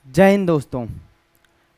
जय हिंद दोस्तों।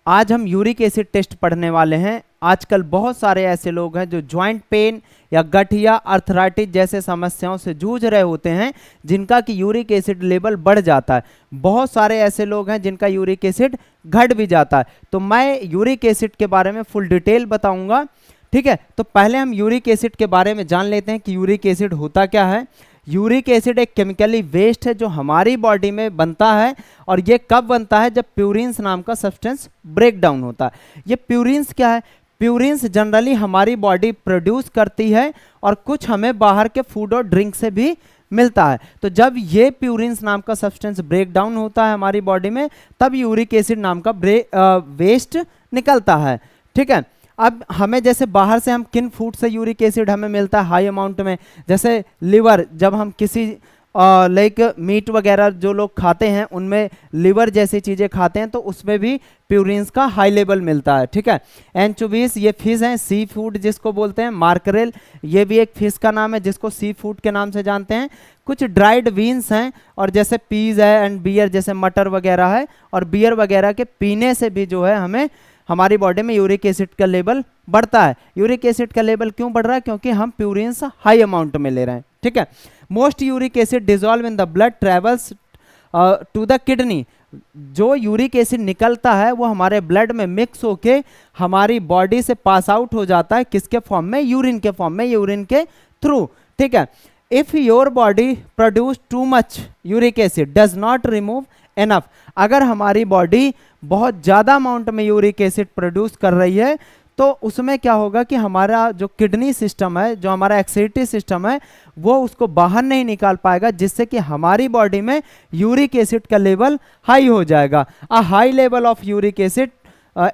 आज हम यूरिक एसिड टेस्ट पढ़ने वाले हैं। आजकल बहुत सारे ऐसे लोग हैं जो जॉइंट पेन या गठिया अर्थराइटिस जैसे समस्याओं से जूझ रहे होते हैं, जिनका कि यूरिक एसिड लेवल बढ़ जाता है। बहुत सारे ऐसे लोग हैं जिनका यूरिक एसिड घट भी जाता है। तो मैं यूरिक एसिड के बारे में फुल डिटेल बताऊंगा, ठीक है। तो पहले हम यूरिक एसिड के बारे में जान लेते हैं कि यूरिक एसिड होता क्या है। यूरिक एसिड एक केमिकली वेस्ट है जो हमारी बॉडी में बनता है, और ये कब बनता है? जब प्यूरिन्स नाम का सब्सटेंस ब्रेक डाउन होता है। ये प्यूरिन्स क्या है? प्यूरिन्स जनरली हमारी बॉडी प्रोड्यूस करती है और कुछ हमें बाहर के फूड और ड्रिंक से भी मिलता है। तो जब ये प्यूरिन्स नाम का सब्सटेंस ब्रेक डाउन होता है हमारी बॉडी में, तब यूरिक एसिड नाम का वेस्ट निकलता है, ठीक है। अब हमें जैसे बाहर से हम किन फूड से यूरिक एसिड हमें मिलता है हाई अमाउंट में, जैसे लिवर, जब हम किसी लाइक मीट वगैरह जो लोग खाते हैं उनमें लिवर जैसी चीज़ें खाते हैं तो उसमें भी प्यूरिन्स का हाई लेवल मिलता है, ठीक है। एंचोवीज ये फिश हैं, सी फूड जिसको बोलते हैं। मार्करेल ये भी एक फिश का नाम है जिसको सी फूड के नाम से जानते हैं। कुछ ड्राइड बीन्स हैं, और जैसे पीज है एंड बियर जैसे मटर वगैरह है, और बियर वगैरह के पीने से भी जो है हमें हमारी बॉडी में यूरिक एसिड का लेवल बढ़ता है। यूरिक एसिड का लेवल क्यों बढ़ रहा है? क्योंकि हम प्यूरिन्स हाई अमाउंट में ले रहे हैं, ठीक है। Most uric acid dissolve in the blood travels to the kidney. जो यूरिक एसिड निकलता है वो हमारे ब्लड में मिक्स होके हमारी बॉडी से पास आउट हो जाता है। किसके फॉर्म में? यूरिन के फॉर्म में, यूरिन के थ्रू, ठीक है। If your body produce too much uric acid does not remove enough. अगर हमारी बॉडी बहुत ज़्यादा अमाउंट में यूरिक एसिड प्रोड्यूस कर रही है तो उसमें क्या होगा कि हमारा जो किडनी सिस्टम है, जो हमारा एक्सक्रीटरी सिस्टम है, वो उसको बाहर नहीं निकाल पाएगा, जिससे कि हमारी बॉडी में यूरिक एसिड का लेवल हाई हो जाएगा। A high level of uric acid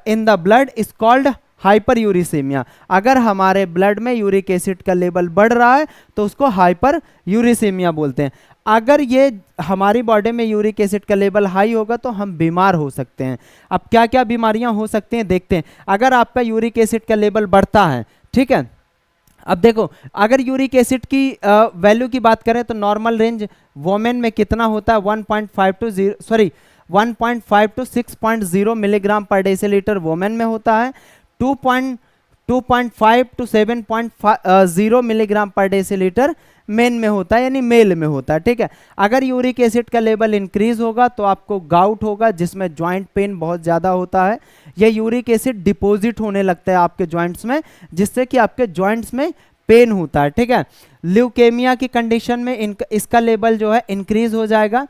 in the blood is called hyper uricaemia. अगर हमारे ब्लड में यूरिक एसिड का लेवल बढ़ रहा है तो उसको हाइपर यूरिसीमिया बोलते हैं। अगर ये हमारी बॉडी में यूरिक एसिड का लेवल हाई होगा तो हम बीमार हो सकते हैं। अब क्या क्या बीमारियां हो सकती हैं देखते हैं। अगर आपका यूरिक एसिड का लेवल बढ़ता है, ठीक है। अब देखो, अगर यूरिक एसिड की वैल्यू की बात करें तो नॉर्मल रेंज वोमेन में कितना होता है? 1.5 टू 6.0 मिलीग्राम पर डेसीलीटर वोमेन में होता है। 2.5 टू 7.0 मिलीग्राम पर डेसीलीटर मेन में होता है, यानी मेल में होता है, ठीक है। अगर यूरिक एसिड का लेवल इंक्रीज होगा तो आपको गाउट होगा, जिसमें जॉइंट पेन बहुत ज़्यादा होता है। यह यूरिक एसिड डिपॉजिट होने लगता है आपके जॉइंट्स में, जिससे कि आपके जॉइंट्स में पेन होता है, ठीक है। ल्यूकेमिया की कंडीशन में इसका लेवल जो है इंक्रीज हो जाएगा।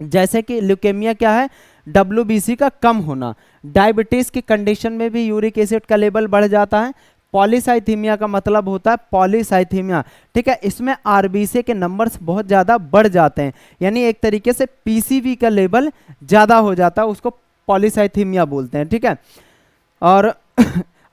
जैसे कि ल्यूकेमिया क्या है? WBC का कम होना। डायबिटीज की कंडीशन में भी यूरिक एसिड का लेवल बढ़ जाता है। पॉलीसाइथीमिया का मतलब होता है पॉलीसाइथीमिया, ठीक है। इसमें RBC के नंबर्स बहुत ज़्यादा बढ़ जाते हैं, यानी एक तरीके से PCV का लेवल ज़्यादा हो जाता है, उसको पॉलीसाइथीमिया बोलते हैं, ठीक है। और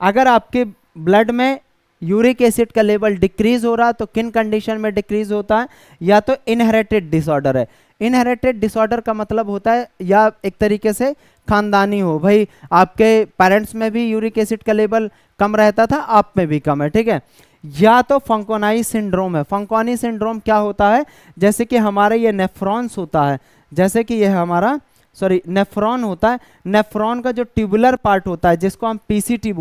अगर आपके ब्लड में यूरिक एसिड का लेवल डिक्रीज हो रहा तो किन कंडीशन में डिक्रीज होता है? या तो इनहेरिटेड डिसऑर्डर है। इनहेरिटेड डिसऑर्डर का मतलब होता है या एक तरीके से खानदानी हो, भाई आपके पेरेंट्स में भी यूरिक एसिड का लेवल कम रहता था, आप में भी कम है, ठीक है। या तो फंकोनाई सिंड्रोम है। फंकोनी सिंड्रोम क्या होता है? जैसे कि हमारे ये नेफ्रॉन्स होता है, जैसे कि ये हमारा नेफ्रॉन होता है। नेफ्रॉन का जो ट्यूबुलर पार्ट होता है जिसको हम PCT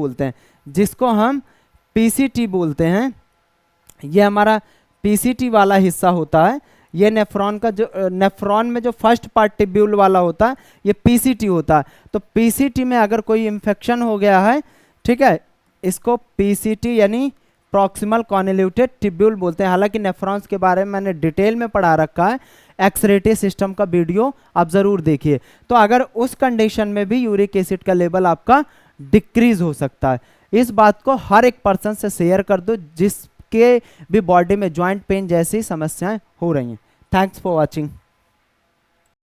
बोलते हैं, ये हमारा PCT वाला हिस्सा होता है। ये नेफ्रॉन का जो नेफ्रॉन में जो फर्स्ट पार्ट टिब्यूल वाला होता है ये PCT होता है। तो PCT में अगर कोई इन्फेक्शन हो गया है, ठीक है, इसको PCT यानी प्रॉक्सिमल कॉन्वोल्यूटेड टिब्यूल बोलते हैं। हालांकि नेफ्रॉन्स के बारे में मैंने डिटेल में पढ़ा रखा है, एक्सरेटी सिस्टम का वीडियो आप ज़रूर देखिए। तो अगर उस कंडीशन में भी यूरिक एसिड का लेवल आपका डिक्रीज हो सकता है। इस बात को हर एक पर्सन से शेयर कर दो जिसके भी बॉडी में जॉइंट पेन जैसी समस्याएं हो रही हैं। Thanks for watching.